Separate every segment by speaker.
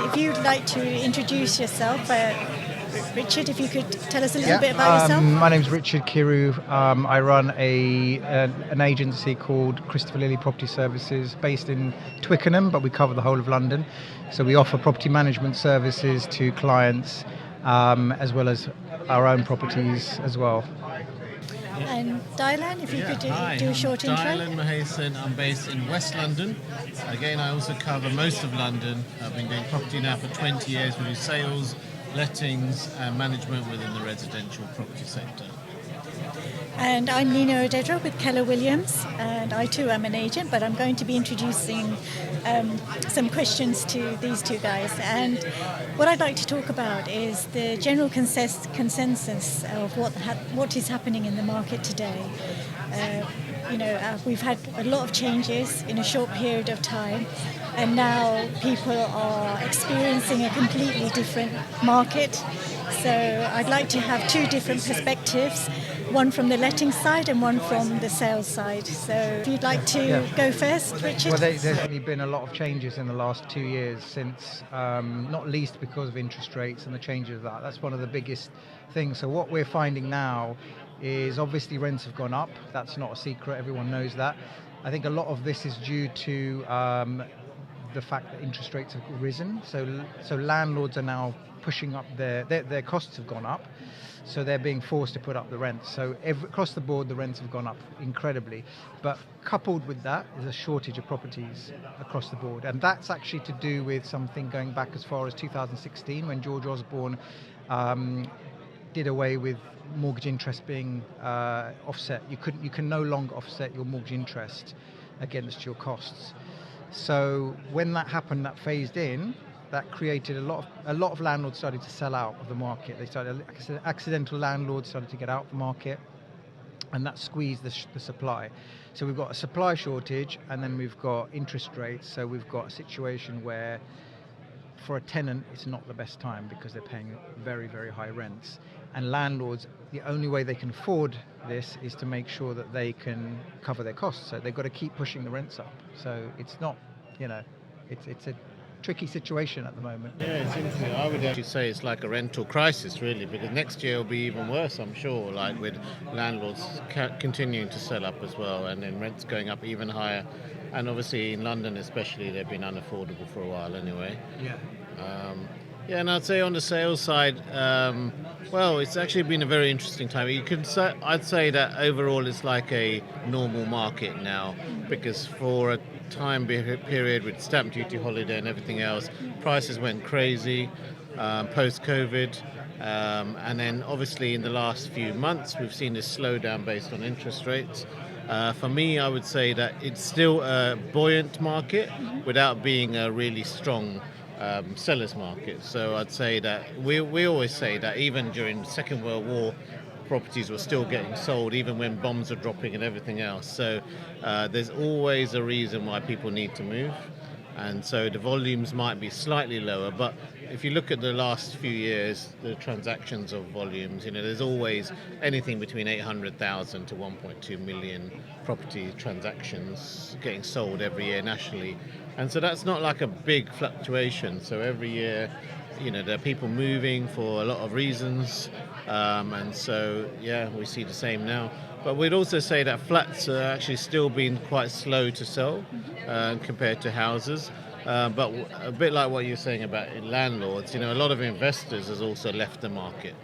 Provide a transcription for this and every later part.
Speaker 1: if you'd like to introduce yourself, Richard, if you could tell us a little bit about yourself.
Speaker 2: My name's Richard Kiru. I run an agency called Christopher Lilly Property Services based in Twickenham, but we cover the whole of London. So we offer property management services to clients as well as our own properties as well.
Speaker 1: And Dylan, if you could do a short intro.
Speaker 3: Dylan Mahason. I'm based in West London. Again, I also cover most of London. I've been doing property now for 20 years. We do sales, lettings and management within the residential property sector.
Speaker 1: And I'm Nina Odedra with Keller Williams, and I too am an agent, but I'm going to be introducing some questions to these two guys. And what I'd like to talk about is the general consensus of what is happening in the market today. We've had a lot of changes in a short period of time, and now people are experiencing a completely different market. So I'd like to have two different perspectives, one from the letting side and one from the sales side. So if you'd like to go first, Richard.
Speaker 2: Well, there's really been a lot of changes in the last 2 years since, not least because of interest rates and the changes of that. That's one of the biggest things. So what we're finding now is obviously rents have gone up. That's not a secret. Everyone knows that. I think a lot of this is due to the fact that interest rates have risen. So landlords are now pushing up their costs have gone up. So they're being forced to put up the rents. So across the board, the rents have gone up incredibly. But coupled with that is a shortage of properties across the board. And that's actually to do with something going back as far as 2016 when George Osborne did away with mortgage interest being offset. You can no longer offset your mortgage interest against your costs. So when that happened, that phased in, that created a lot of landlords started to sell out of the market. They started, accidental landlords started to get out of the market, and that squeezed the supply. So we've got a supply shortage, and then we've got interest rates. So we've got a situation where for a tenant, it's not the best time because they're paying very, very high rents. And landlords, the only way they can afford this is to make sure that they can cover their costs. So they've got to keep pushing the rents up. So it's not, it's a tricky situation at the moment.
Speaker 3: Yeah, it's interesting. I would actually say it's like a rental crisis, really, because next year will be even worse, I'm sure, like with landlords continuing to sell up as well, and then rents going up even higher. And obviously in London especially, they've been unaffordable for a while anyway. And I'd say on the sales side, it's actually been a very interesting time. I'd say that overall it's like a normal market now, because for a time period with stamp duty holiday and everything else, prices went crazy post-COVID. And then obviously in the last few months, we've seen this slowdown based on interest rates. For me, I would say that it's still a buoyant market without being a really strong seller's market. So I'd say that we always say that even during the Second World War, properties were still getting sold, even when bombs are dropping and everything else. So there's always a reason why people need to move. And so the volumes might be slightly lower, but if you look at the last few years, the transactions of volumes, there's always anything between 800,000 to 1.2 million property transactions getting sold every year nationally. And so that's not like a big fluctuation. So every year, there are people moving for a lot of reasons. And so, we see the same now. But we'd also say that flats are actually still being quite slow to sell compared to houses. But a bit like what you're saying about landlords, a lot of investors has also left the market,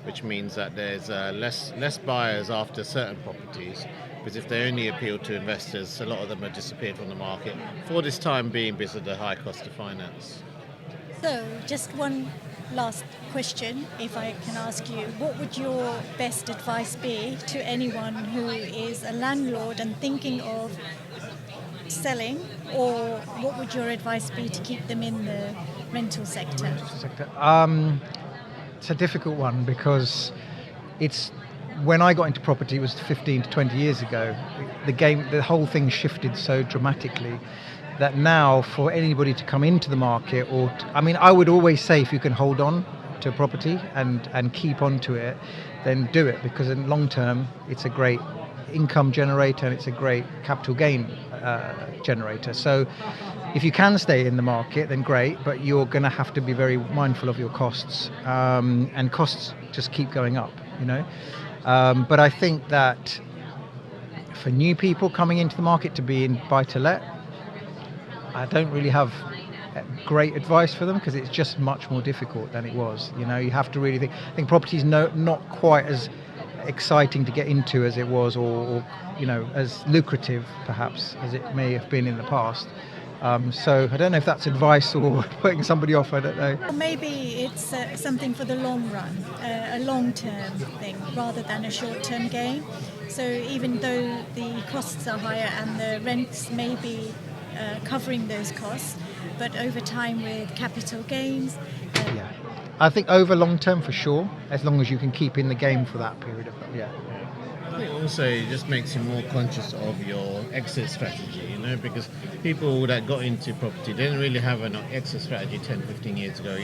Speaker 3: which means that there's less buyers after certain properties. Because if they only appeal to investors, a lot of them have disappeared from the market for this time being because of the high cost of finance.
Speaker 1: So, just one last question, if I can ask you. What would your best advice be to anyone who is a landlord and thinking of selling, or what would your advice be to keep them in the rental sector?
Speaker 2: It's a difficult one because when I got into property, it was 15 to 20 years ago. The whole thing shifted so dramatically that now for anybody to come into the market, I would always say if you can hold on to a property and keep on to it, then do it, because in long term it's a great income generator and it's a great capital gain generator. So if you can stay in the market, then great, but you're going to have to be very mindful of your costs, and costs just keep going up, but I think that for new people coming into the market to be in buy-to-let, I don't really have great advice for them, because it's just much more difficult than it was. You have to really think. I think property's not quite as exciting to get into as it was, or as lucrative perhaps as it may have been in the past. So I don't know if that's advice or putting somebody off. I don't know.
Speaker 1: Or maybe it's something for the long run, a long-term thing rather than a short-term gain. So even though the costs are higher and the rents may be covering those costs, but over time with capital gains.
Speaker 2: Yeah, I think over long term for sure, as long as you can keep in the game for that period of time. Yeah.
Speaker 3: I think also it just makes you more conscious of your exit strategy, because people that got into property didn't really have an exit strategy 10, 15 years ago,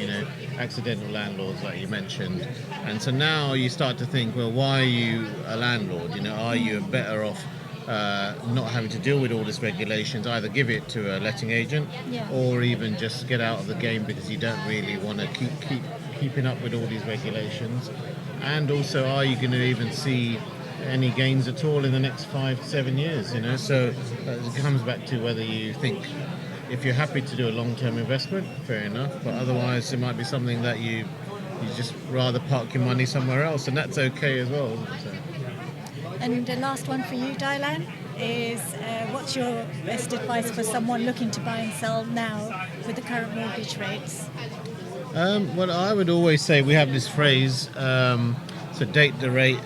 Speaker 3: accidental landlords like you mentioned. And so now you start to think, well, why are you a landlord? Are you better off not having to deal with all these regulations, either give it to a letting agent, or even just get out of the game because you don't really want to keeping up with all these regulations. And also, are you going to even see any gains at all in the next 5-7 years? So it comes back to whether you think, if you're happy to do a long-term investment, fair enough, but otherwise it might be something that you just rather park your money somewhere else, and that's okay as well, isn't it? So.
Speaker 1: And the last one for you, Dylan, is what's your best advice for someone looking to buy and sell now with the current mortgage rates?
Speaker 3: Well, I would always say we have this phrase, so date the rate,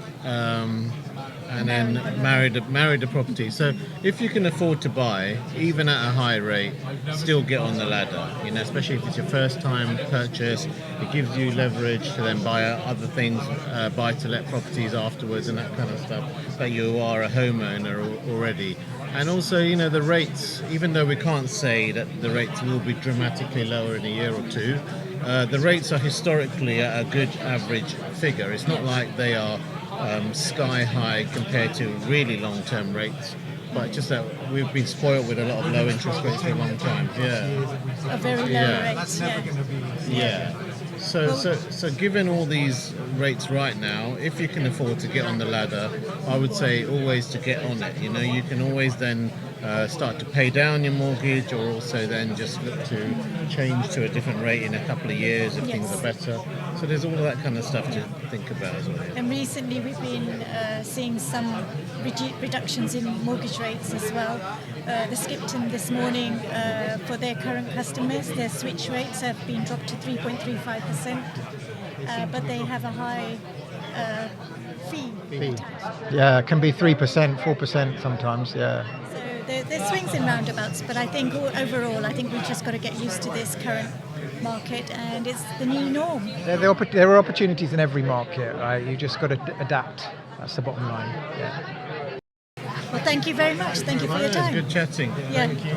Speaker 3: and then marry the property. So if you can afford to buy, even at a high rate, still get on the ladder. Especially if it's your first time purchase, it gives you leverage to then buy other things, buy to let properties afterwards, and that kind of stuff. That you are a homeowner already. And also, the rates, even though we can't say that the rates will be dramatically lower in a year or two, the rates are historically at a good average figure. It's not like they are sky high compared to really long-term rates, but just that we've been spoiled with a lot of low interest rates for a long time. Yeah.
Speaker 1: A very low rates.
Speaker 3: Yeah. So given all these rates right now, if you can afford to get on the ladder, I would say always to get on it. You can always then start to pay down your mortgage, or also then just look to change to a different rate in a couple of years if things are better. So there's all that kind of stuff to think about as well.
Speaker 1: And recently we've been seeing some reductions in mortgage rates as well. The Skipton this morning, for their current customers, their switch rates have been dropped to 3.35%, but they have a high fee attached.
Speaker 2: Yeah, it can be 3%, 4% sometimes, yeah.
Speaker 1: So there's swings and roundabouts, but I think overall, we've just got to get used to this current market, and it's the new norm.
Speaker 2: There are opportunities in every market, right? You just got to adapt. That's the bottom line. Yeah.
Speaker 1: Well, thank you very much. Thank you for your time.
Speaker 3: It was good chatting.
Speaker 1: Yeah.
Speaker 3: Thank you.